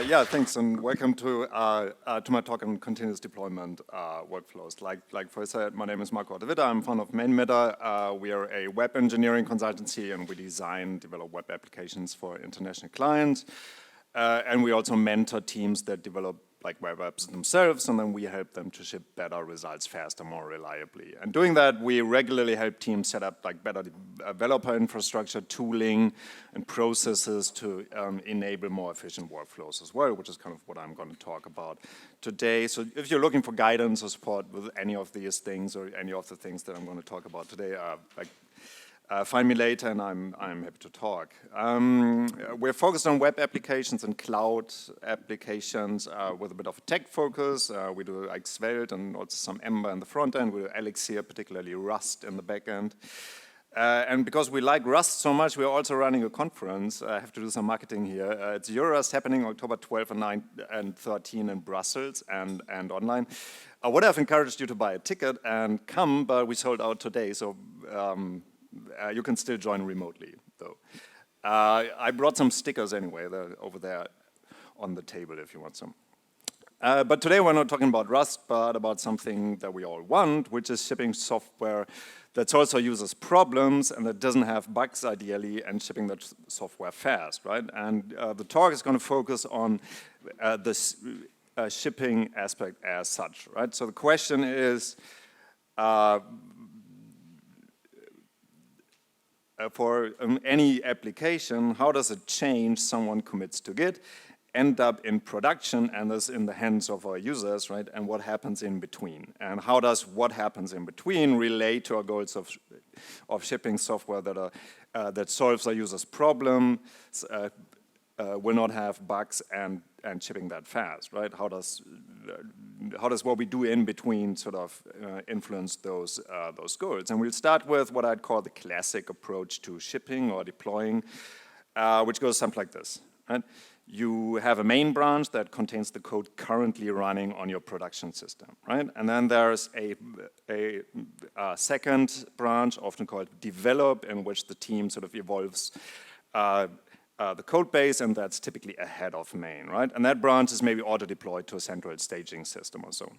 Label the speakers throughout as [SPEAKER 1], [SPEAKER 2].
[SPEAKER 1] Yeah, thanks, and welcome to my talk on continuous deployment workflows. Like I said, my name is Otte-Witte. I'm founder of Meta. We are a web engineering consultancy, and we design, develop web applications for international clients. And we also mentor teams that develop like web apps themselves, and then we help them to ship better results faster, more reliably. And doing that, we regularly help teams set up like better developer infrastructure, tooling, and processes to enable more efficient workflows as well, which is kind of what I'm going to talk about today. So if you're looking for guidance or support with any of these things or any of the things that I'm going to talk about today, find me later, and I'm happy to talk. We're focused on web applications and cloud applications with a bit of a tech focus. We do like Svelte and also some Ember in the front end. We do Elixir, particularly Rust in the back end. And because we like Rust so much, we're also running a conference. I have to do some marketing here. It's Eurorust happening October 12 and 9 and 13 in Brussels and online. I would have encouraged you to buy a ticket and come, but we sold out today, so you can still join remotely, though. I brought some stickers anyway. They're over there on the table if you want some. But today we're not talking about Rust, but about something that we all want, which is shipping software that also uses problems and that doesn't have bugs, ideally, and shipping that software fast, right? And the talk is going to focus on this shipping aspect as such, right? So the question is, for any application, how does a change someone commits to Git end up in production and is in the hands of our users, right? And what happens in between? And how does what happens in between relate to our goals of shipping software that solves our users' problems, will not have bugs, and shipping that fast, right? How does what we do in between sort of influence those goals? And we'll start with what I'd call the classic approach to shipping or deploying, which goes something like this, right? You have a main branch that contains the code currently running on your production system, right? And then there's a second branch, often called develop, in which the team sort of evolves the code base, and that's typically ahead of main, right? And that branch is maybe auto-deployed to a central staging system or so.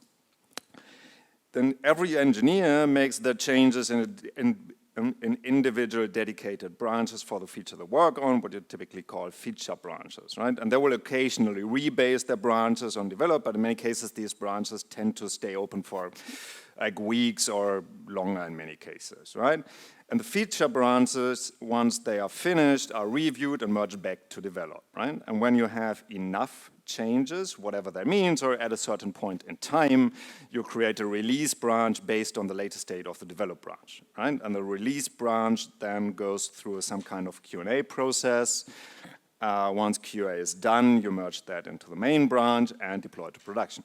[SPEAKER 1] Then every engineer makes the changes in individual dedicated branches for the feature they work on, what you typically call feature branches, right? And they will occasionally rebase their branches on develop, but in many cases these branches tend to stay open for like weeks or longer in many cases, right? And the feature branches, once they are finished, are reviewed and merged back to develop, right? And when you have enough changes, whatever that means, or at a certain point in time, you create a release branch based on the latest state of the develop branch, right? And the release branch then goes through some kind of Q&A process. Once QA is done, you merge that into the main branch and deploy it to production,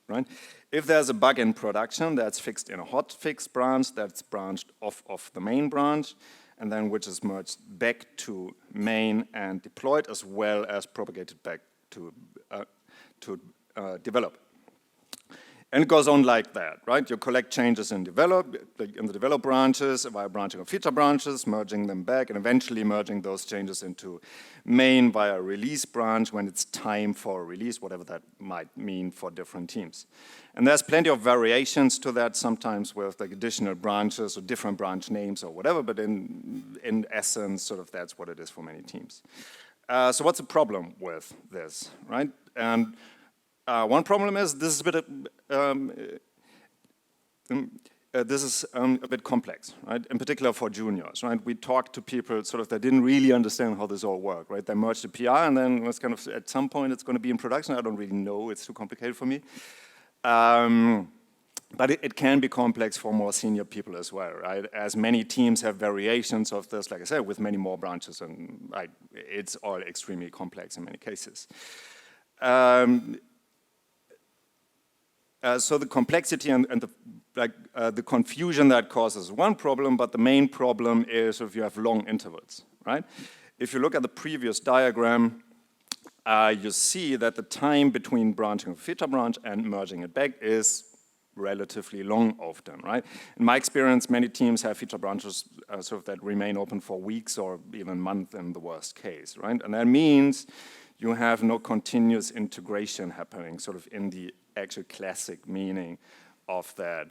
[SPEAKER 1] right? If there's a bug in production, that's fixed in a hotfix branch that's branched off of the main branch, and then which is merged back to main and deployed, as well as propagated back to develop. And it goes on like that, right? You collect changes in the develop branches via branching of feature branches, merging them back, and eventually merging those changes into main via release branch when it's time for a release, whatever that might mean for different teams. And there's plenty of variations to that, sometimes with like additional branches or different branch names or whatever, but in essence, sort of that's what it is for many teams. So what's the problem with this, right? And one problem is this is a bit complex, right? In particular for juniors, right? We talked to people sort of that didn't really understand how this all worked, right? They merged the PR, and then it was kind of at some point it's going to be in production. I don't really know; it's too complicated for me. But it can be complex for more senior people as well, right? As many teams have variations of this, like I said, with many more branches, and it's all extremely complex in many cases. So the complexity and the confusion that causes one problem, but the main problem is if you have long intervals, right? If you look at the previous diagram, you see that the time between branching a feature branch and merging it back is relatively long often, right? In my experience, many teams have feature branches sort of that remain open for weeks or even months in the worst case, right? And that means you have no continuous integration happening, sort of in the actual classic meaning of that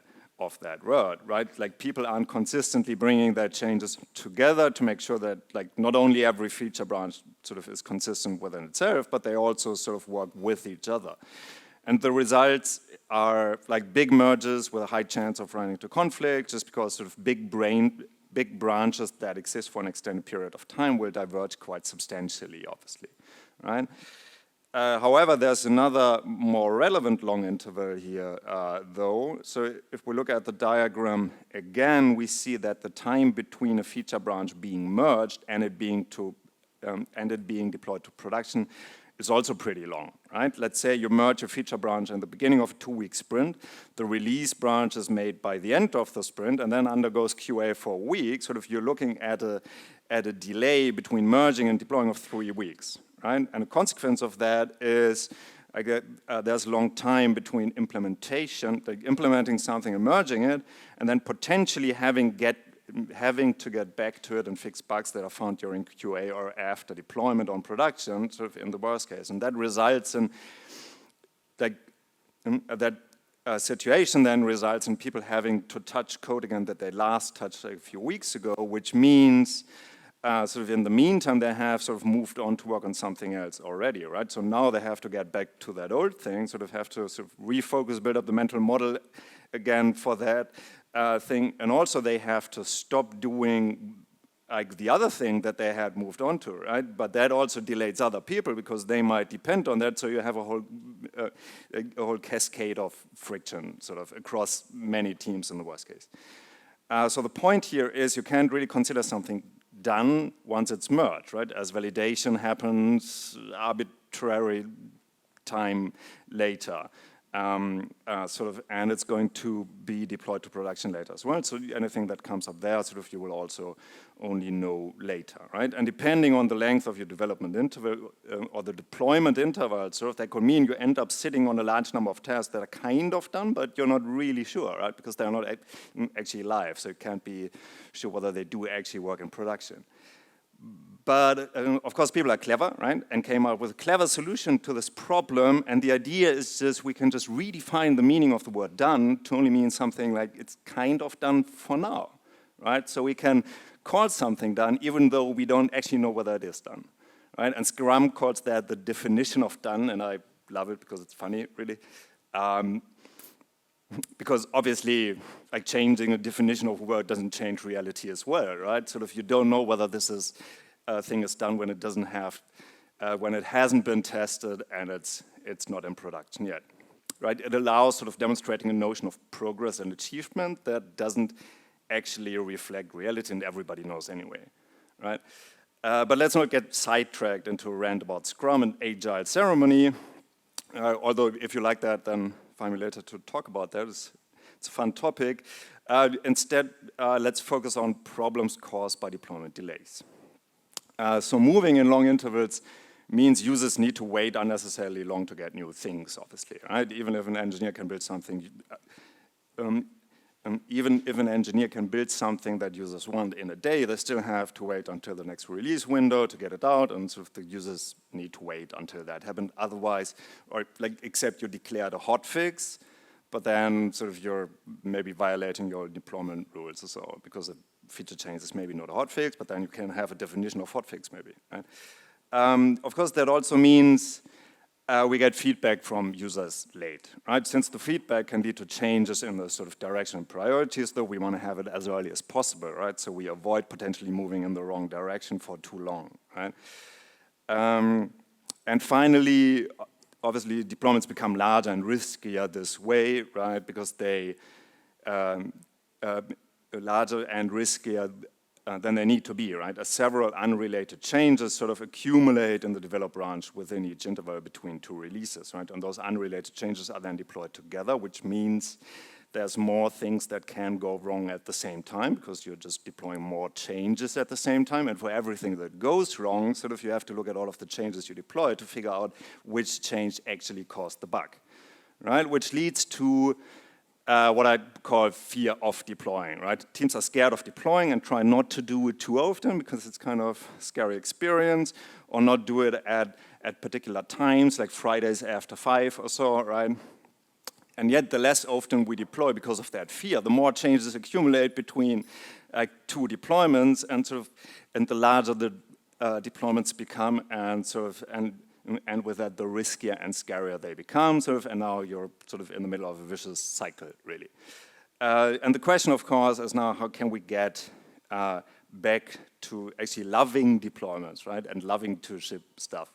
[SPEAKER 1] word, right? Like people aren't consistently bringing their changes together to make sure that like not only every feature branch sort of is consistent within itself, but they also sort of work with each other. And the results are like big merges with a high chance of running into conflict, just because sort of big branches that exist for an extended period of time will diverge quite substantially, obviously, right? However, there's another more relevant long interval here, though. So if we look at the diagram again, we see that the time between a feature branch being merged and it being deployed to production is also pretty long, right? Let's say you merge a feature branch in the beginning of a 2-week sprint. The release branch is made by the end of the sprint and then undergoes QA for a week. Sort of you're looking at a delay between merging and deploying of 3 weeks. Right? And a consequence of that is there's a long time between implementation, like implementing something and merging it, and then potentially having to get back to it and fix bugs that are found during QA or after deployment on production, sort of in the worst case. And that results in, like, that situation then results in people having to touch code again that they last touched like a few weeks ago, which means sort of in the meantime, they have sort of moved on to work on something else already, right? So now they have to get back to that old thing, sort of have to sort of refocus, build up the mental model again for that thing. And also they have to stop doing like the other thing that they had moved on to, right? But that also delays other people because they might depend on that. So you have a whole cascade of friction sort of across many teams in the worst case. So the point here is you can't really consider something done once it's merged, right? As validation happens arbitrary time later, and it's going to be deployed to production later as well. So anything that comes up there, sort of, you will also only know later, right? And depending on the length of your development interval or the deployment interval, sort of, that could mean you end up sitting on a large number of tasks that are kind of done, but you're not really sure, right? Because they're not actually live, so you can't be sure whether they do actually work in production. But of course, people are clever, right? And came up with a clever solution to this problem. And the idea is just we can just redefine the meaning of the word done to only mean something like it's kind of done for now, right? So we can call something done even though we don't actually know whether it is done, right? And Scrum calls that the definition of done, and I love it because it's funny, really. Because obviously, like changing a definition of a word doesn't change reality as well, right? Sort of you don't know whether this is thing is done when it doesn't have, when it hasn't been tested and it's not in production yet, right? It allows sort of demonstrating a notion of progress and achievement that doesn't actually reflect reality, and everybody knows anyway, right? But let's not get sidetracked into a rant about Scrum and Agile ceremony. Although if you like that, then find me later to talk about that. It's a fun topic. Instead, let's focus on problems caused by deployment delays. So moving in long intervals means users need to wait unnecessarily long to get new things, obviously, right? Even if an engineer can build something, even if an engineer can build something that users want in a day, they still have to wait until the next release window to get it out, and sort of the users need to wait until that happens. Otherwise, or like except you declared a hotfix, but then sort of you're maybe violating your deployment rules or so, because a feature change is maybe not a hotfix, but then you can have a definition of hotfix maybe, right? Of course, that also means we get feedback from users late, right? Since the feedback can lead to changes in the sort of direction and priorities, though, we want to have it as early as possible, right? So we avoid potentially moving in the wrong direction for too long, right? And finally, obviously, deployments become larger and riskier this way, right? Because they larger and riskier than they need to be, right? As several unrelated changes sort of accumulate in the develop branch within each interval between two releases, right? And those unrelated changes are then deployed together, which means there's more things that can go wrong at the same time because you're just deploying more changes at the same time. And for everything that goes wrong, sort of you have to look at all of the changes you deploy to figure out which change actually caused the bug, right? Which leads to what I call fear of deploying, right? Teams are scared of deploying and try not to do it too often because it's kind of a scary experience, or not do it at particular times, like Fridays after 5 or so, right? And yet, the less often we deploy because of that fear, the more changes accumulate between two deployments, and the larger the deployments become, and with that, the riskier and scarier they become, and now you're sort of in the middle of a vicious cycle, really. And the question, of course, is now how can we get back to actually loving deployments, right, and loving to ship stuff.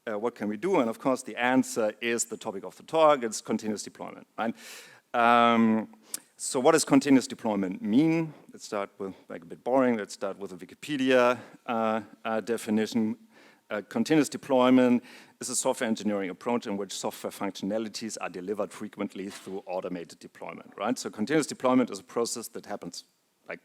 [SPEAKER 1] What can we do? And of course, the answer is the topic of the talk. It's continuous deployment, right? So what does continuous deployment mean? Let's start with, like, a bit boring. Let's start with a Wikipedia definition. Continuous deployment is a software engineering approach in which software functionalities are delivered frequently through automated deployment, right? So continuous deployment is a process that happens like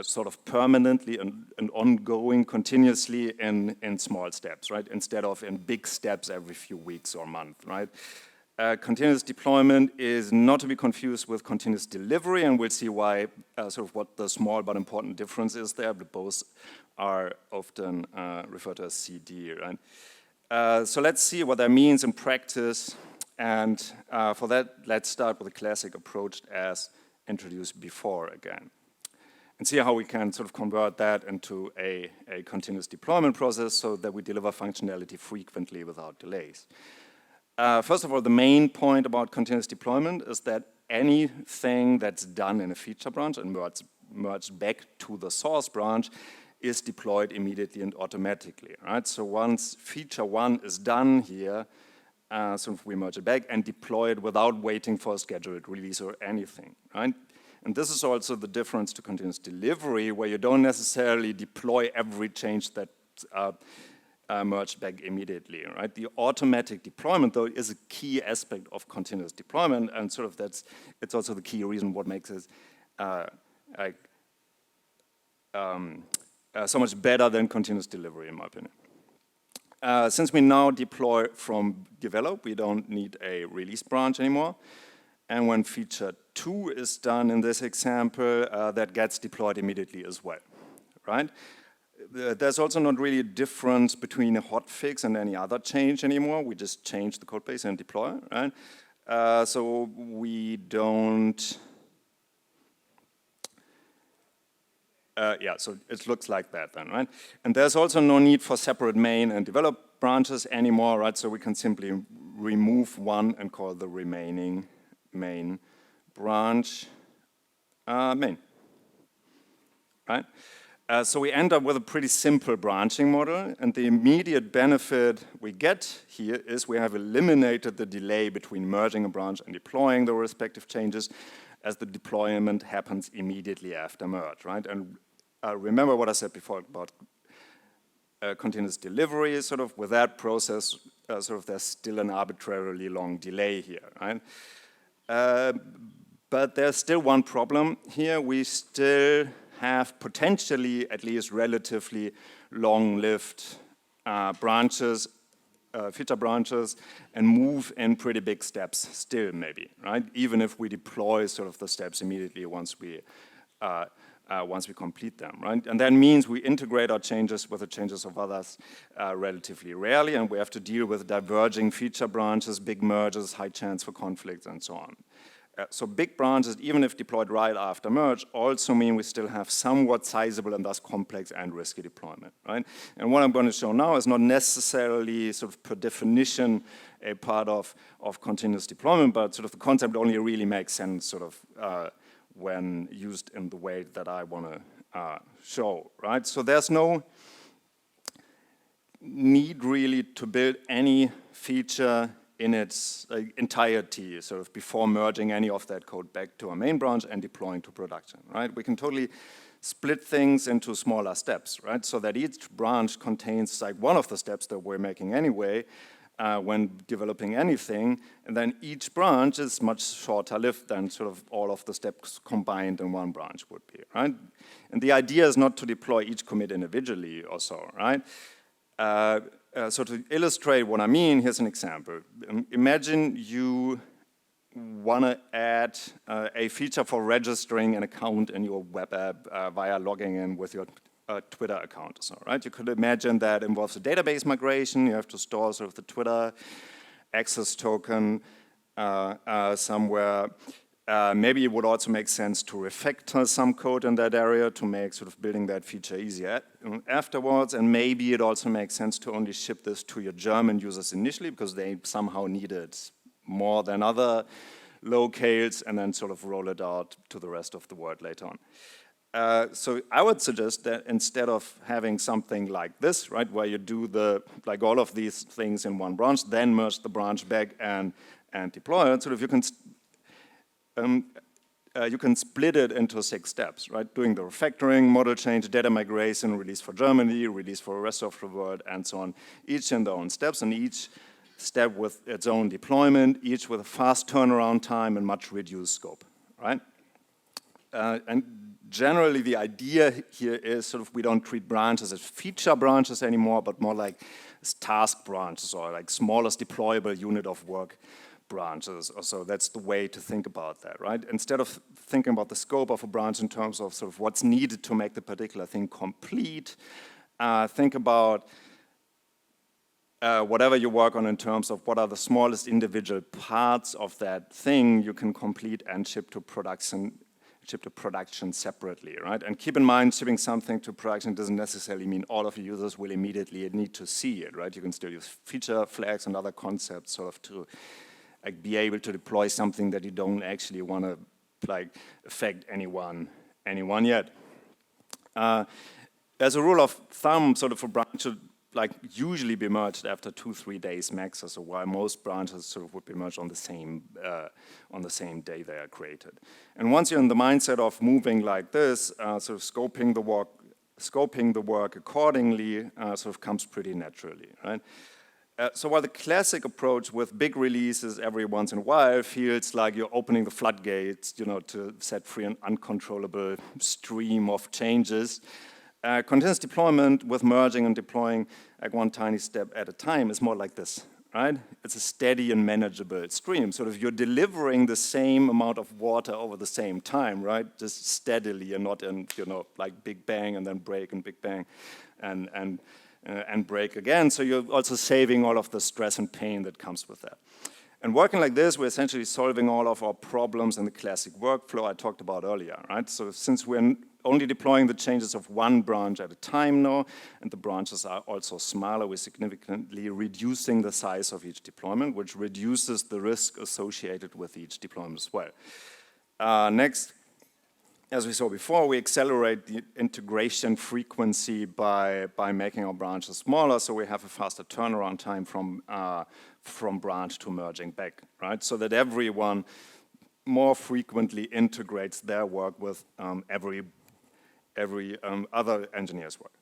[SPEAKER 1] sort of permanently and ongoing, continuously in small steps, right? Instead of in big steps every few weeks or months, right? Continuous deployment is not to be confused with continuous delivery, and we'll see why, sort of what the small but important difference is there, but both are often referred to as CD, right? So let's see what that means in practice, and for that, let's start with a classic approach as introduced before again, and see how we can sort of convert that into a continuous deployment process so that we deliver functionality frequently without delays. First of all, the main point about continuous deployment is that anything that's done in a feature branch and merged back to the source branch is deployed immediately and automatically, right? So once feature 1 is done here, so if we merge it back and deploy it without waiting for a scheduled release or anything, right? And this is also the difference to continuous delivery, where you don't necessarily deploy every change that merged back immediately, right? The automatic deployment, though, is a key aspect of continuous deployment, and sort of it's also the key reason what makes it so much better than continuous delivery, in my opinion. Since we now deploy from develop, we don't need a release branch anymore. And when feature 2 is done in this example, that gets deployed immediately as well, right? There's also not really a difference between a hotfix and any other change anymore. We just change the code base and deploy, right? So we don't, so it looks like that then, right? And there's also no need for separate main and develop branches anymore, right? So we can simply remove one and call the remaining main branch main, right? So we end up with a pretty simple branching model, and the immediate benefit we get here is we have eliminated the delay between merging a branch and deploying the respective changes, as the deployment happens immediately after merge, right? And remember what I said before about continuous delivery, sort of with that process, sort of there's still an arbitrarily long delay here, right? But there's still one problem here. We still have potentially, at least relatively long-lived branches, feature branches, and move in pretty big steps still, maybe, right? Even if we deploy sort of the steps immediately once we complete them, right? And that means we integrate our changes with the changes of others relatively rarely, and we have to deal with diverging feature branches, big merges, high chance for conflicts, and so on. So big branches, even if deployed right after merge, also mean we still have somewhat sizable and thus complex and risky deployment, right? And what I'm going to show now is not necessarily sort of per definition a part of continuous deployment, but sort of the concept only really makes sense sort of when used in the way that I want to show, right? So there's no need really to build any feature in its entirety, sort of before merging any of that code back to our main branch and deploying to production, right? We can totally split things into smaller steps, right? So that each branch contains like one of the steps that we're making anyway when developing anything, and then each branch is much shorter lived than sort of all of the steps combined in one branch would be, right? And the idea is not to deploy each commit individually or so, right? So to illustrate what I mean, here's an example. Imagine you want to add a feature for registering an account in your web app via logging in with your Twitter account. So, right? You could imagine that involves a database migration. You have to store sort of the Twitter access token somewhere. Maybe it would also make sense to refactor some code in that area to make sort of building that feature easier afterwards. And maybe it also makes sense to only ship this to your German users initially because they somehow need it more than other locales, and then sort of roll it out to the rest of the world later on. So I would suggest that instead of having something like this, right, where you do like all of these things in one branch, then merge the branch back and deploy it, sort of you can split it into 6 steps, right? Doing the refactoring, model change, data migration, release for Germany, release for the rest of the world, and so on, each in their own steps, and each step with its own deployment, each with a fast turnaround time and much reduced scope, right? And generally the idea here is sort of we don't treat branches as feature branches anymore, but more like as task branches or like smallest deployable unit of work branches. So that's the way to think about that, right? Instead of thinking about the scope of a branch in terms of sort of what's needed to make the particular thing complete, think about whatever you work on in terms of what are the smallest individual parts of that thing you can complete and ship to production separately, right? And keep in mind, shipping something to production doesn't necessarily mean all of your users will immediately need to see it, right? You can still use feature flags and other concepts sort of to like be able to deploy something that you don't actually want to like affect anyone yet. As a rule of thumb, sort of a branch should like usually be merged after 2-3 days max, or so, while most branches sort of would be merged on the same day they are created. And once you're in the mindset of moving like this, sort of scoping the work accordingly sort of comes pretty naturally, right? So while the classic approach with big releases every once in a while feels like you're opening the floodgates, you know, to set free an uncontrollable stream of changes, continuous deployment with merging and deploying like one tiny step at a time is more like this, right? It's a steady and manageable stream. Sort of you're delivering the same amount of water over the same time, right? Just steadily and not in, you know, like big bang and then break and big bang and break again. So you're also saving all of the stress and pain that comes with that. And working like this, we're essentially solving all of our problems in the classic workflow I talked about earlier, right? So since we're only deploying the changes of one branch at a time now, and the branches are also smaller, we're significantly reducing the size of each deployment, which reduces the risk associated with each deployment as well. Next, as we saw before, we accelerate the integration frequency by making our branches smaller, so we have a faster turnaround time from branch to merging back, right? So that everyone more frequently integrates their work with every other engineer's work.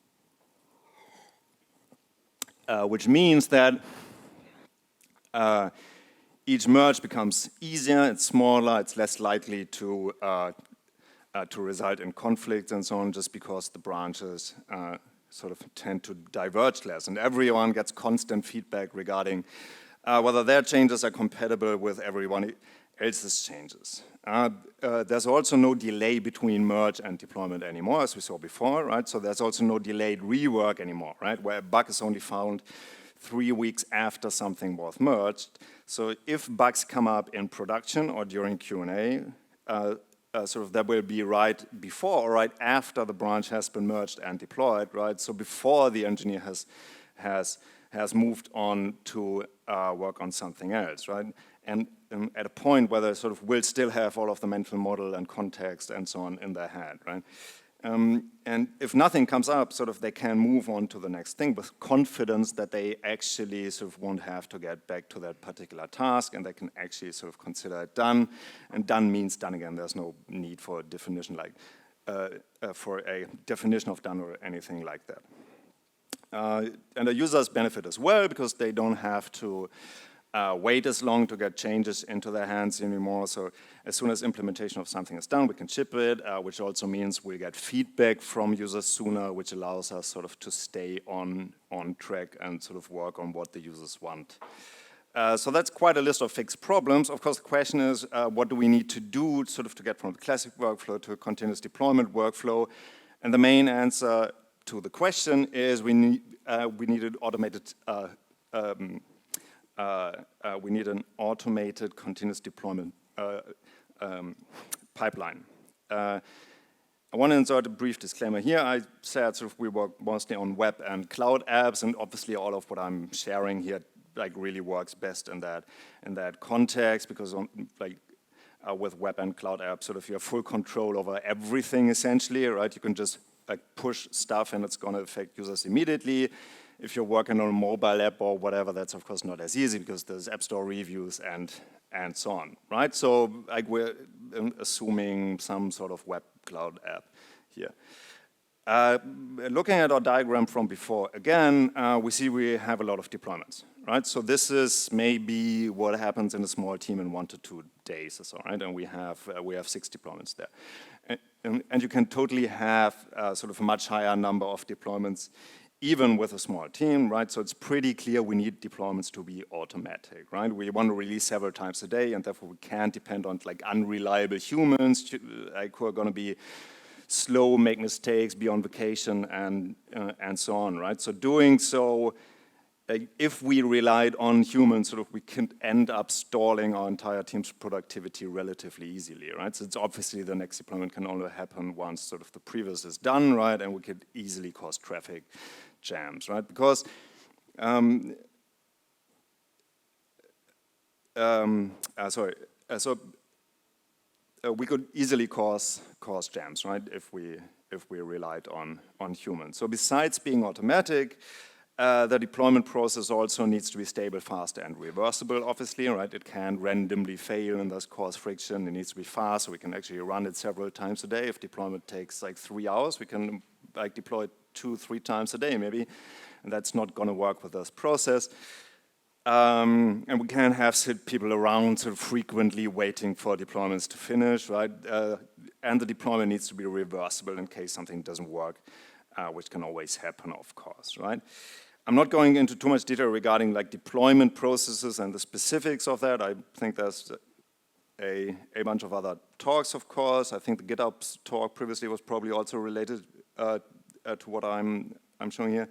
[SPEAKER 1] Which means that each merge becomes easier, it's smaller, it's less likely to result in conflicts and so on, just because the branches sort of tend to diverge less. And everyone gets constant feedback regarding whether their changes are compatible with everyone else's changes. There's also no delay between merge and deployment anymore, as we saw before, right? So there's also no delayed rework anymore, right? Where a bug is only found 3 weeks after something was merged. So if bugs come up in production or during Q&A, sort of that will be right before or right after the branch has been merged and deployed, right? So before the engineer has moved on to work on something else, right? And at a point where they sort of will still have all of the mental model and context and so on in their head, right? And if nothing comes up, sort of they can move on to the next thing with confidence that they actually sort of won't have to get back to that particular task, and they can actually sort of consider it done. And done means done again. There's no need for a definition like for a definition of done or anything like that. And the users benefit as well because they don't have to wait as long to get changes into their hands anymore. So as soon as implementation of something is done, we can ship it, which also means we get feedback from users sooner, which allows us sort of to stay on track and sort of work on what the users want. So that's quite a list of fixed problems. Of course, the question is, what do we need to do sort of to get from the classic workflow to a continuous deployment workflow? And the main answer to the question is we need an automated continuous deployment pipeline. I want to insert a brief disclaimer here. I said sort of we work mostly on web and cloud apps, and obviously all of what I'm sharing here like really works best in that context, because with web and cloud apps, sort of you have full control over everything essentially, right? You can just like push stuff and it's going to affect users immediately. If you're working on a mobile app or whatever, that's of course not as easy because there's App Store reviews and so on, right? So like we're assuming some sort of web cloud app here. Looking at our diagram from before, again, we see we have a lot of deployments, right? So this is maybe what happens in a small team in 1 to 2 days or so, right? And we have 6 deployments there. And you can totally have sort of a much higher number of deployments even with a small team, right? So it's pretty clear we need deployments to be automatic, right? We want to release several times a day, and therefore we can't depend on like unreliable humans like who are going to be slow, make mistakes, be on vacation, and so on, right? So doing so, if we relied on humans, sort of we can end up stalling our entire team's productivity relatively easily, right? So it's obviously the next deployment can only happen once sort of the previous is done, right? And we could easily cause traffic jams, right? Because we could easily cause jams, right? If we relied on humans. So besides being automatic, the deployment process also needs to be stable, fast, and reversible, obviously, right? It can't randomly fail and thus cause friction. It needs to be fast, so we can actually run it several times a day. If deployment takes like 3 hours, we can like deploy it 2-3 times a day, maybe, and that's not going to work with this process. And we can't have people around sort of frequently waiting for deployments to finish, right? And the deployment needs to be reversible in case something doesn't work, which can always happen, of course, right? I'm not going into too much detail regarding like deployment processes and the specifics of that. I think there's a bunch of other talks, of course. I think the GitHub talk previously was probably also related to what I'm showing here.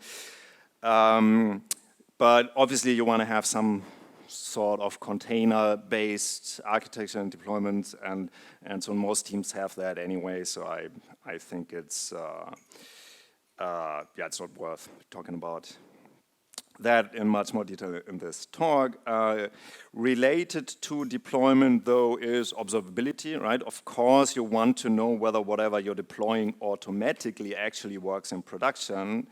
[SPEAKER 1] But obviously you want to have some sort of container-based architecture and deployment, and so most teams have that anyway, so I think it's it's not worth talking about that in much more detail in this talk. Related to deployment, though, is observability, right? Of course, you want to know whether whatever you're deploying automatically actually works in production.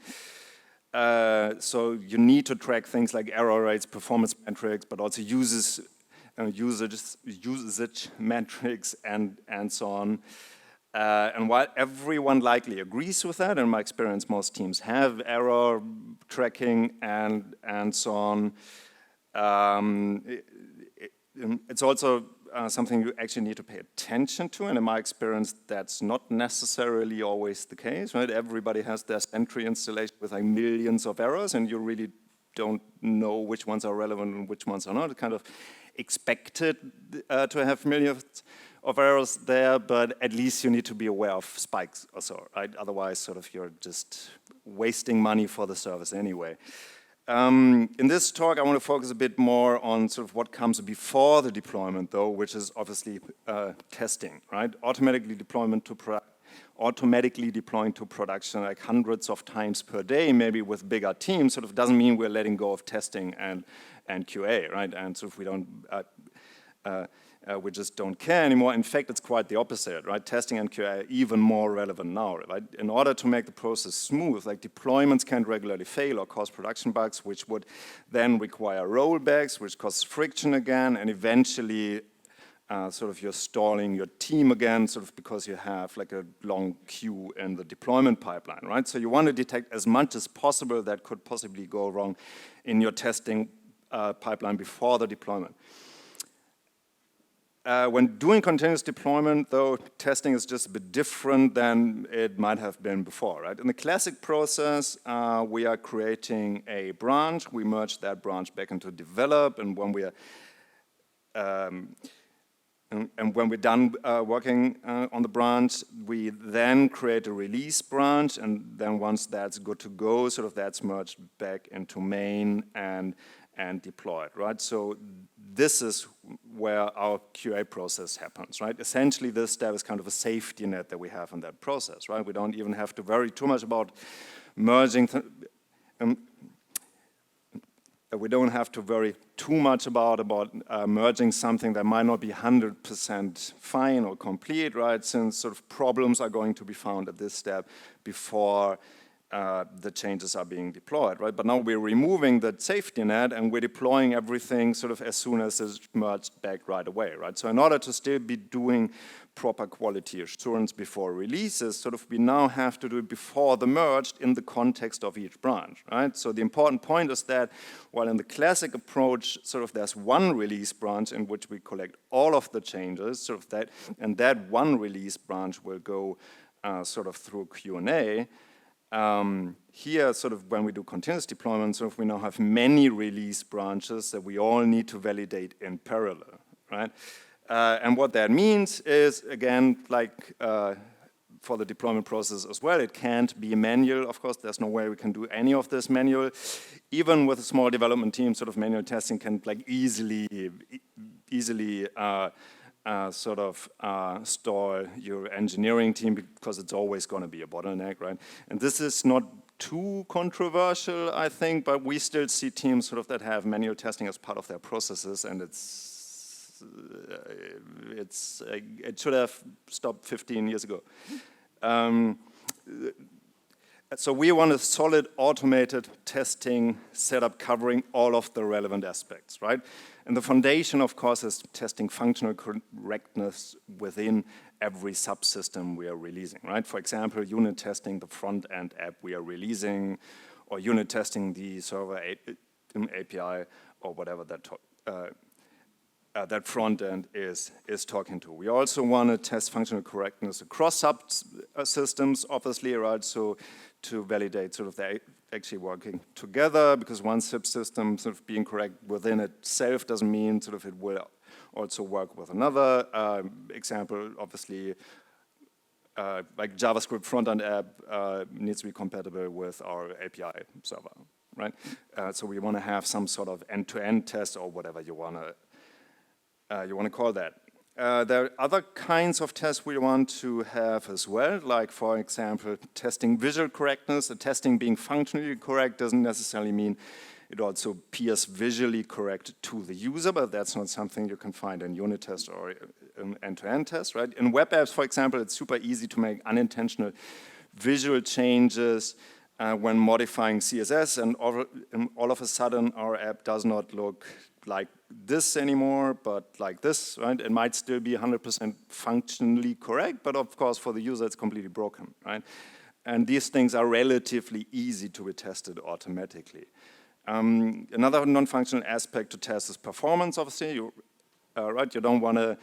[SPEAKER 1] So you need to track things like error rates, performance metrics, but also usage metrics and so on. And while everyone likely agrees with that, in my experience, most teams have error tracking and so on. It's also something you actually need to pay attention to, and in my experience, that's not necessarily always the case, right? Everybody has their Sentry installation with like millions of errors, and you really don't know which ones are relevant and which ones are not. It's kind of expected to have millions of errors there, but at least you need to be aware of spikes or so, right? Otherwise, sort of you're just wasting money for the service anyway. In this talk, I want to focus a bit more on sort of what comes before the deployment, though, which is obviously testing, right? Automatically deploying to production like hundreds of times per day, maybe with bigger teams, sort of doesn't mean we're letting go of testing and QA, right? And so if we don't, we just don't care anymore. In fact, it's quite the opposite, right? Testing and QA are even more relevant now, right? In order to make the process smooth, like deployments can regularly fail or cause production bugs, which would then require rollbacks, which causes friction again, and eventually sort of you're stalling your team again, sort of because you have like a long queue in the deployment pipeline, right? So you want to detect as much as possible that could possibly go wrong in your testing pipeline before the deployment. When doing continuous deployment, though, testing is just a bit different than it might have been before, right? In the classic process, we are creating a branch. We merge that branch back into develop, and when we are and when we're done working on the branch, we then create a release branch, and then once that's good to go, sort of that's merged back into main and deployed, right? So this is where our QA process happens, right? Essentially, this step is kind of a safety net that we have in that process, right? We don't even have to worry too much about merging. We don't have to worry too much about merging something that might not be 100% fine or complete, right? Since sort of problems are going to be found at this step before the changes are being deployed, right? But now we're removing that safety net and we're deploying everything sort of as soon as it's merged back right away, right? So in order to still be doing proper quality assurance before releases, sort of we now have to do it before the merged in the context of each branch, right? So the important point is that while in the classic approach, sort of there's one release branch in which we collect all of the changes, sort of that, and that one release branch will go sort of through Q&A. Here, sort of when we do continuous deployment, sort of we now have many release branches that we all need to validate in parallel, right? And what that means is, again, like for the deployment process as well, it can't be manual. Of course, there's no way we can do any of this manual. Even with a small development team, sort of manual testing can like easily stall your engineering team because it's always going to be a bottleneck, right? And this is not too controversial, I think, but we still see teams sort of that have manual testing as part of their processes, and it should have stopped 15 years ago. So we want a solid automated testing setup covering all of the relevant aspects, right? And the foundation, of course, is testing functional correctness within every subsystem we are releasing, right? For example, unit testing the front-end app we are releasing, or unit testing the server API, or whatever that front-end is talking to. We also want to test functional correctness across subsystems, obviously, right? So to validate sort of they actually working together, because one subsystem sort of being correct within itself doesn't mean sort of it will also work with another. Example, obviously, like JavaScript front-end app needs to be compatible with our API server, right? So we want to have some sort of end-to-end test or whatever you want to call that. There are other kinds of tests we want to have as well, like, for example, testing visual correctness. The testing being functionally correct doesn't necessarily mean it also appears visually correct to the user, but that's not something you can find in unit test or end-to-end test, right? In web apps, for example, it's super easy to make unintentional visual changes when modifying CSS, and all of a sudden our app does not look like this anymore, but like this, right? It might still be 100% functionally correct, but of course for the user it's completely broken, right? And these things are relatively easy to be tested automatically. Another non-functional aspect to test is performance, obviously. Right? You don't want to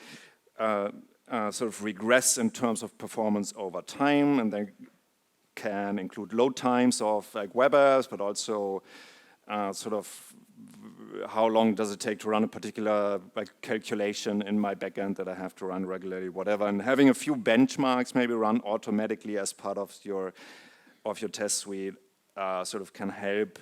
[SPEAKER 1] sort of regress in terms of performance over time, and they can include load times of like web apps, but also sort of how long does it take to run a particular like calculation in my backend that I have to run regularly, whatever. And having a few benchmarks maybe run automatically as part of your test suite sort of can help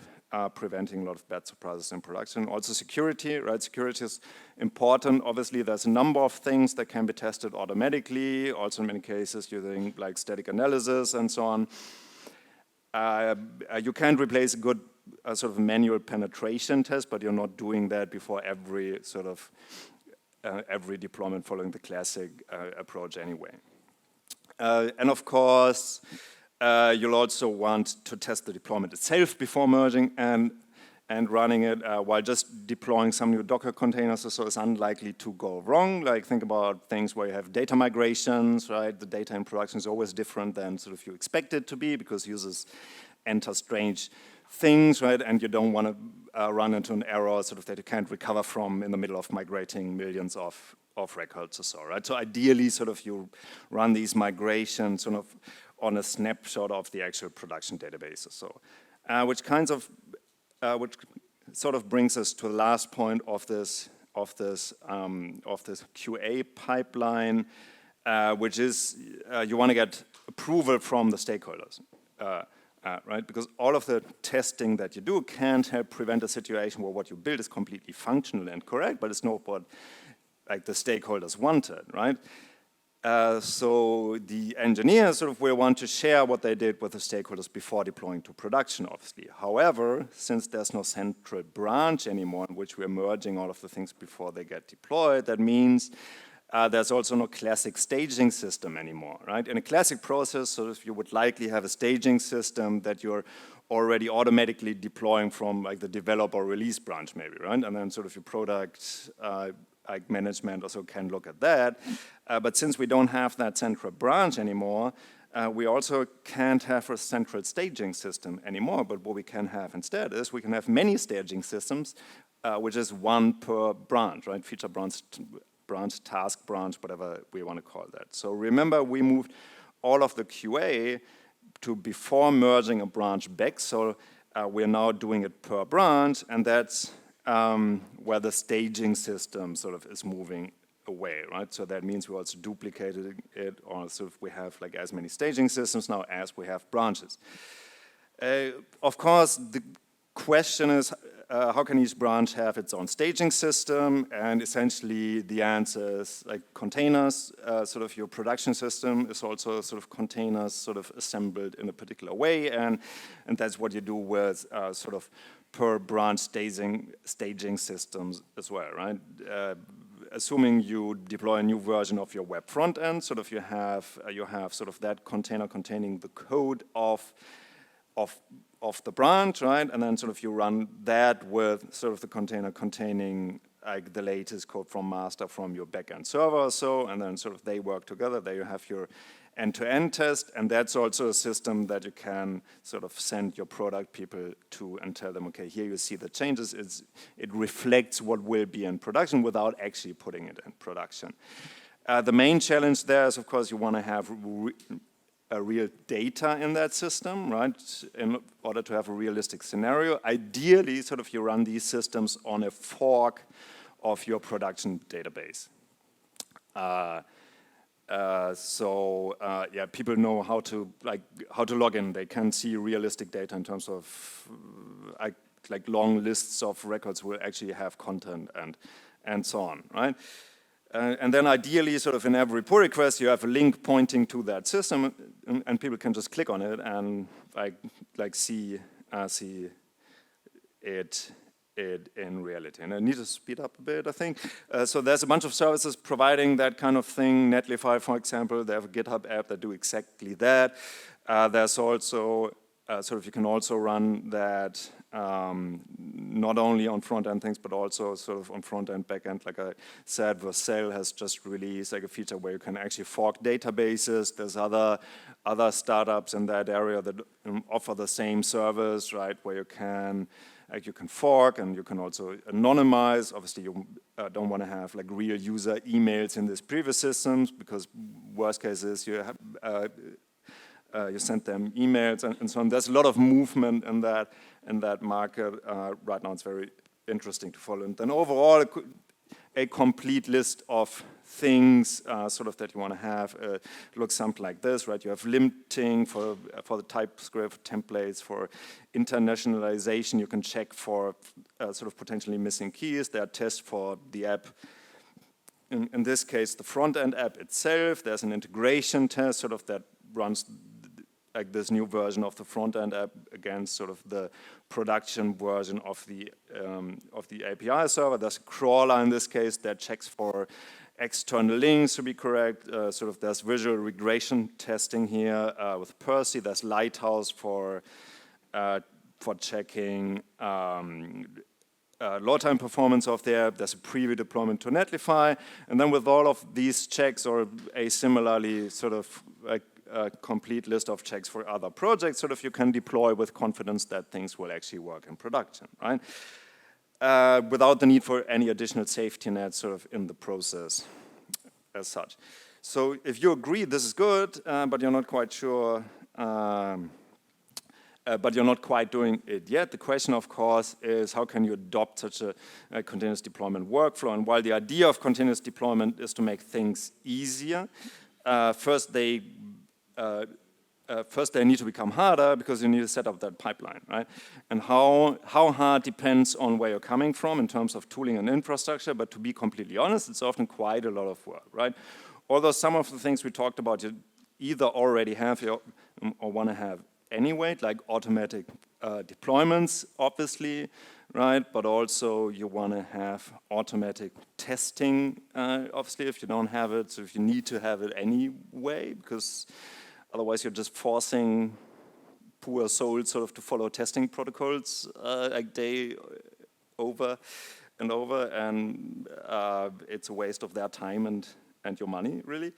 [SPEAKER 1] preventing a lot of bad surprises in production. Also security, right? Security is important. Obviously, there's a number of things that can be tested automatically, also in many cases using like static analysis and so on. You can't replace a good sort of manual penetration test, but you're not doing that before every sort of every deployment following the classic approach anyway. And of course, you'll also want to test the deployment itself before merging and running it, while just deploying some new Docker containers so it's unlikely to go wrong. Like think about things where you have data migrations, right? The data in production is always different than sort of you expect it to be because users enter strange things, right? And you don't want run into an error sort of that you can't recover from in the middle of migrating millions of records or so, right? So ideally, sort of you run these migrations sort of on a snapshot of the actual production database or so, which sort of brings us to the last point of this QA pipeline, which is you want to get approval from the stakeholders. Right? Because all of the testing that you do can't help prevent a situation where what you build is completely functional and correct, but it's not what like the stakeholders wanted, right? So the engineers sort of will want to share what they did with the stakeholders before deploying to production, obviously. However, since there's no central branch anymore in which we're merging all of the things before they get deployed, that means there's also no classic staging system anymore, right? In a classic process, so if you would likely have a staging system that you're already automatically deploying from like the develop or release branch maybe, right? And then sort of your product like management also can look at that. But since we don't have that central branch anymore, we also can't have a central staging system anymore. But what we can have instead is we can have many staging systems, which is one per branch, right? Feature branch, task branch, whatever we want to call that. So remember, we moved all of the QA to before merging a branch back. So we're now doing it per branch, and that's where the staging system sort of is moving away, right? So that means we also duplicated it, or sort of we have like as many staging systems now as we have branches. Of course, the question is, how can each branch have its own staging system? And essentially the answer is like containers, sort of your production system is also sort of containers sort of assembled in a particular way, and that's what you do with sort of per branch staging systems as well, right? Assuming you deploy a new version of your web front end, sort of you have sort of that container containing the code of the branch, right? And then sort of you run that with sort of the container containing like the latest code from master from your backend server or so, and then sort of they work together. There you have your end-to-end test, and that's also a system that you can sort of send your product people to and tell them, okay, here you see the changes. It reflects what will be in production without actually putting it in production. The main challenge there is, of course, you want to have real data in that system, right, in order to have a realistic scenario. Ideally, sort of you run these systems on a fork of your production database. Yeah, people know how to log in. They can see realistic data in terms of like long lists of records will actually have content and so on, right? And then ideally, sort of in every pull request, you have a link pointing to that system, and people can just click on it and like see it in reality. And I need to speed up a bit, I think. So there's a bunch of services providing that kind of thing. Netlify, for example, they have a GitHub app that do exactly that. There's also sort of you can also run that not only on front-end things, but also sort of on front-end, back-end. Like I said, Vercel has just released like a feature where you can actually fork databases. There's other startups in that area that offer the same service, right, where you can fork and you can also anonymize. Obviously, you don't want to have like real user emails in these previous systems, because worst case is you have you send them emails and so on. There's a lot of movement in that market right now. It's very interesting to follow. And then overall, a complete list of things sort of that you want to have looks something like this, right? You have limiting for the TypeScript templates, for internationalization. You can check for sort of potentially missing keys. There are tests for the app. In this case, the front-end app itself. There's an integration test sort of that runs like this new version of the front-end app against sort of the production version of the API server. There's a crawler in this case that checks for external links to be correct. Sort of there's visual regression testing here with Percy. There's Lighthouse for checking load time performance of the app. There's a preview deployment to Netlify. And then with all of these checks, or a similarly sort of like a complete list of checks for other projects, sort of you can deploy with confidence that things will actually work in production, right? Without the need for any additional safety net sort of in the process as such. So if you agree this is good, but you're not quite sure, but you're not quite doing it yet, the question, of course, is how can you adopt such a continuous deployment workflow? And while the idea of continuous deployment is to make things easier, first they need to become harder because you need to set up that pipeline, right? And how hard depends on where you're coming from in terms of tooling and infrastructure, but to be completely honest, it's often quite a lot of work, right? Although some of the things we talked about you either already have or want to have anyway, like automatic deployments, obviously, right? But also you want to have automatic testing, obviously, if you don't have it. So if you need to have it anyway, because otherwise you're just forcing poor souls sort of to follow testing protocols like day over and over, and it's a waste of their time and your money, really.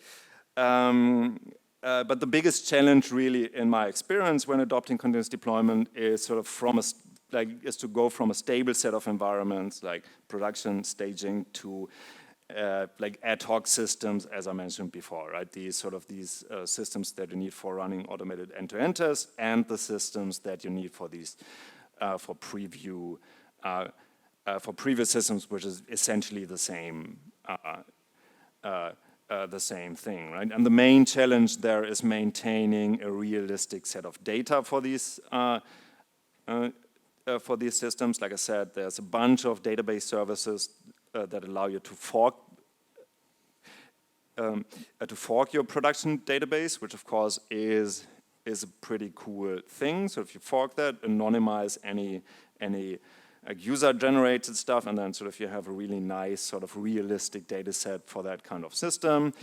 [SPEAKER 1] But the biggest challenge, really, in my experience, when adopting continuous deployment, is sort of is to go from a stable set of environments like production, staging, to like ad hoc systems, as I mentioned before, right? These systems that you need for running automated end-to-end tests, and the systems that you need for these for preview for previous systems, which is essentially the same. The same thing, right? And the main challenge there is maintaining a realistic set of data for these systems. Like I said, there's a bunch of database services that allow you to fork your production database, which of course is a pretty cool thing. So if you fork that, anonymize any like user-generated stuff, and then sort of you have a really nice sort of realistic data set for that kind of system.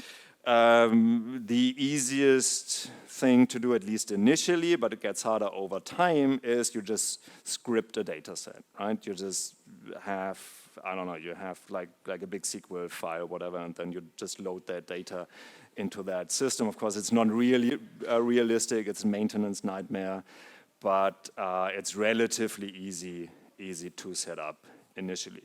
[SPEAKER 1] The easiest thing to do, at least initially, but it gets harder over time, is you just script a data set, right? You just have, I don't know, you have like a big SQL file, whatever, and then you just load that data into that system. Of course, it's not really realistic, it's a maintenance nightmare, but it's relatively easy to set up initially.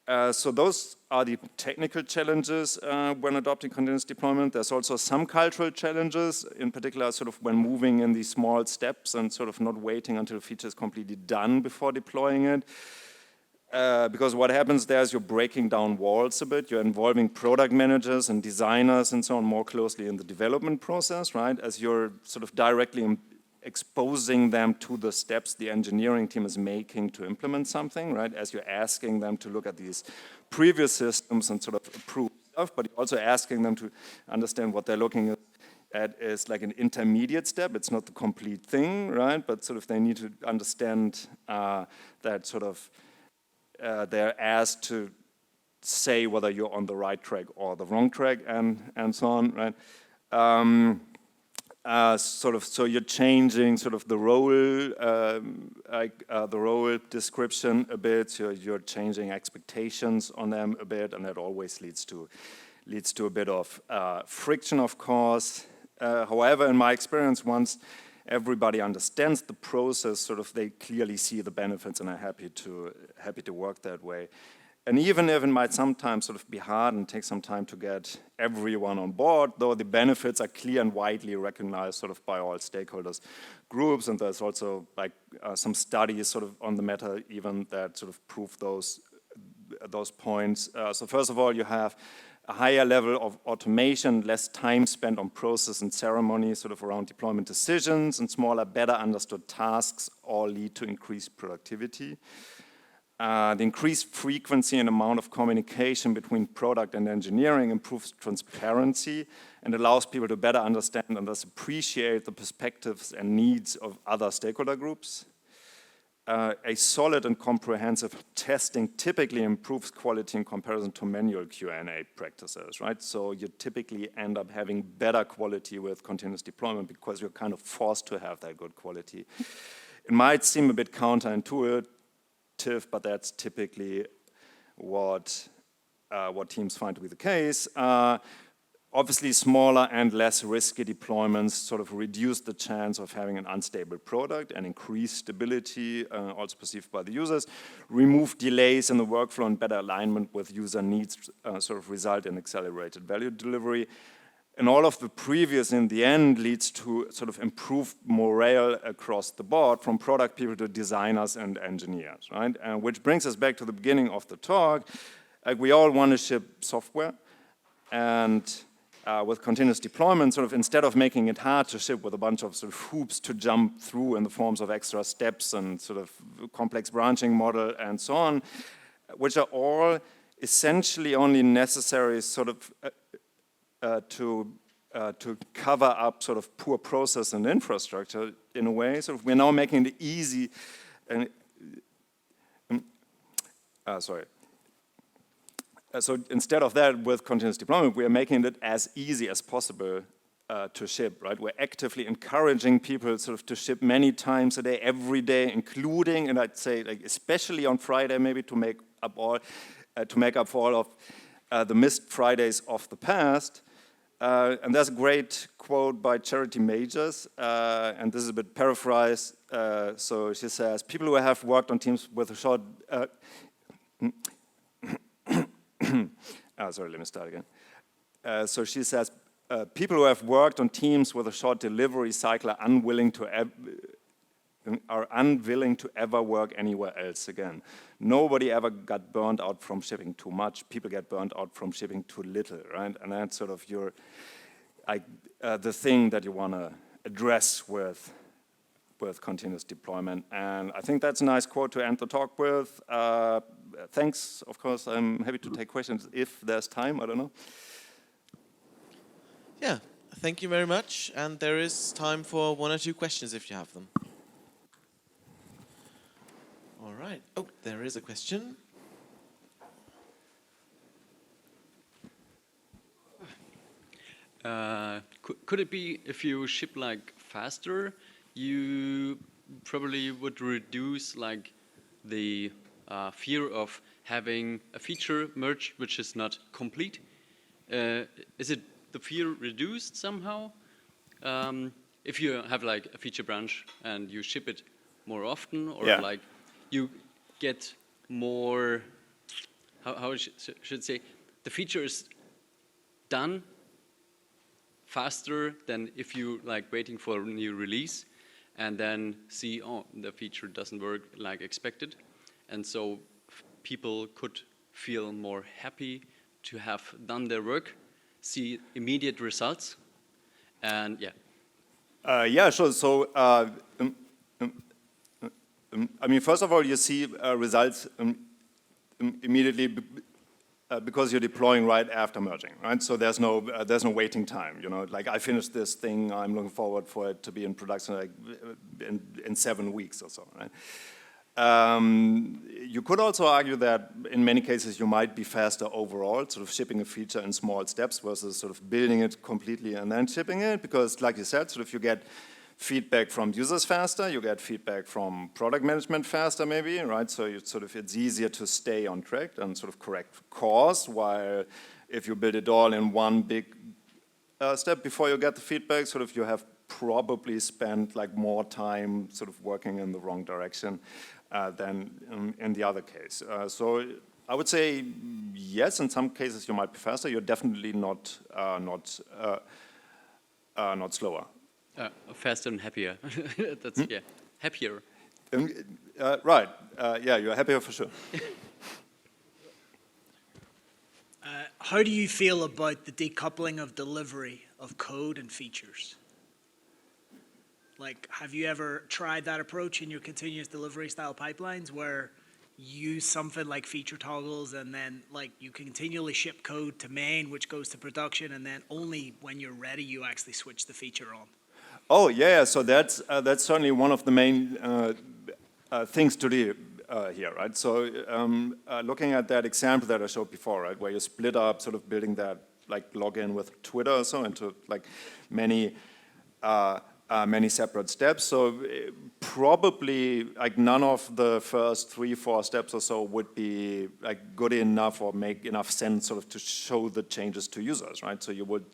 [SPEAKER 1] So those are the technical challenges when adopting continuous deployment. There's also some cultural challenges, in particular sort of when moving in these small steps and sort of not waiting until the feature is completely done before deploying it. Because what happens there is you're breaking down walls a bit. You're involving product managers and designers and so on more closely in the development process, right? As you're sort of directly exposing them to the steps the engineering team is making to implement something, right? As you're asking them to look at these previous systems and sort of approve stuff, but you're also asking them to understand what they're looking at is like an intermediate step. It's not the complete thing, right? But sort of they need to understand that sort of they're asked to say whether you're on the right track or the wrong track and so on, right? So you're changing sort of the role, the role description a bit. So you're changing expectations on them a bit, and that always leads to a bit of friction, of course. However, in my experience, once everybody understands the process, sort of they clearly see the benefits and are happy to work that way. And even if it might sometimes sort of be hard and take some time to get everyone on board, though the benefits are clear and widely recognized sort of by all stakeholders groups, and there's also like some studies sort of on the matter even that sort of prove those points. So first of all, you have a higher level of automation, less time spent on process and ceremony sort of around deployment decisions, and smaller, better understood tasks all lead to increased productivity. The increased frequency and amount of communication between product and engineering improves transparency and allows people to better understand and thus appreciate the perspectives and needs of other stakeholder groups. A solid and comprehensive testing typically improves quality in comparison to manual Q&A practices, right? So you typically end up having better quality with continuous deployment because you're kind of forced to have that good quality. It might seem a bit counterintuitive, but that's typically what teams find to be the case. Obviously, smaller and less risky deployments sort of reduce the chance of having an unstable product and increase stability, also perceived by the users. Remove delays in the workflow and better alignment with user needs sort of result in accelerated value delivery. And all of the previous, in the end, leads to sort of improved morale across the board, from product people to designers and engineers, right? Which brings us back to the beginning of the talk. Like, we all want to ship software, and with continuous deployment, sort of instead of making it hard to ship with a bunch of sort of hoops to jump through in the forms of extra steps and sort of complex branching model and so on, which are all essentially only necessary sort of to cover up sort of poor process and infrastructure in a way. So we're now making it easy. So instead of that, with continuous deployment, we are making it as easy as possible to ship, right? We're actively encouraging people sort of to ship many times a day, every day, including, and I'd say, like, especially on Friday, maybe to make up for all of the missed Fridays of the past. And there's a great quote by Charity Majors, and this is a bit paraphrased. So she says, people who have worked on teams with a short sorry, let me start again. So she says, people who have worked on teams with a short delivery cycle are unwilling to ever work anywhere else again. Nobody ever got burned out from shipping too much. People get burned out from shipping too little, right? And that's sort of the thing that you want to address with continuous deployment. And I think that's a nice quote to end the talk with. Thanks, of course. I'm happy to take questions if there's time, I don't know.
[SPEAKER 2] Yeah, thank you very much. And there is time for 1 or 2 questions if you have them. All right. Oh, there is a question.
[SPEAKER 3] Could it be if you ship like faster, you probably would reduce like the fear of having a feature merged which is not complete? Is it the fear reduced somehow? If you have like a feature branch and you ship it more often, or like you get more, how should say, the feature is done faster than if you like waiting for a new release and then see, oh, the feature doesn't work like expected. And so people could feel more happy to have done their work, see immediate results, and yeah.
[SPEAKER 1] Yeah, sure. So, I mean, first of all, you see results immediately because you're deploying right after merging, right? So there's no waiting time. You know, like I finished this thing, I'm looking forward for it to be in production like in 7 weeks or so, right? You could also argue that in many cases you might be faster overall, sort of shipping a feature in small steps versus sort of building it completely and then shipping it, because like you said, sort of you get feedback from users faster, you get feedback from product management faster maybe, right? So you sort of, it's easier to stay on track and sort of correct course, while if you build it all in one big step before you get the feedback, sort of you have probably spent like more time sort of working in the wrong direction than in the other case. So I would say yes, in some cases you might be faster, you're definitely not slower.
[SPEAKER 3] Faster and happier. That's yeah, happier.
[SPEAKER 1] Right. Yeah, you're happier for sure.
[SPEAKER 4] How do you feel about the decoupling of delivery of code and features? Like, have you ever tried that approach in your continuous delivery style pipelines where you use something like feature toggles and then like you continually ship code to main, which goes to production, and then only when you're ready you actually switch the feature on?
[SPEAKER 1] Oh yeah, so that's certainly one of the main things to do here, right? So looking at that example that I showed before, right, where you split up sort of building that like login with Twitter or so into like many separate steps. So probably like none of the first 3-4 steps or so would be like good enough or make enough sense sort of to show the changes to users, right? So you would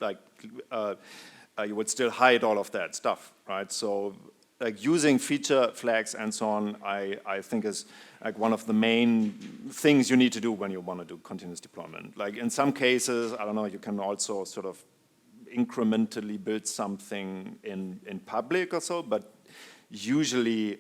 [SPEAKER 1] you would still hide all of that stuff, right? So like using feature flags and so on, I think is like one of the main things you need to do when you want to do continuous deployment. Like in some cases, I don't know, you can also sort of incrementally build something in public or so, but usually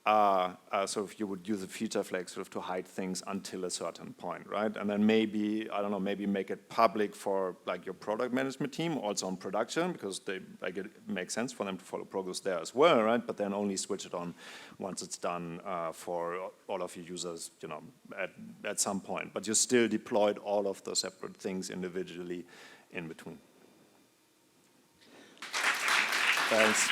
[SPEAKER 1] sort of you would use a feature flag sort of to hide things until a certain point, right? And then maybe, I don't know, maybe make it public for like your product management team, also on production, because they like it makes sense for them to follow progress there as well, right? But then only switch it on once it's done for all of your users, you know, at some point. But you still deployed all of the separate things individually in between. Thanks.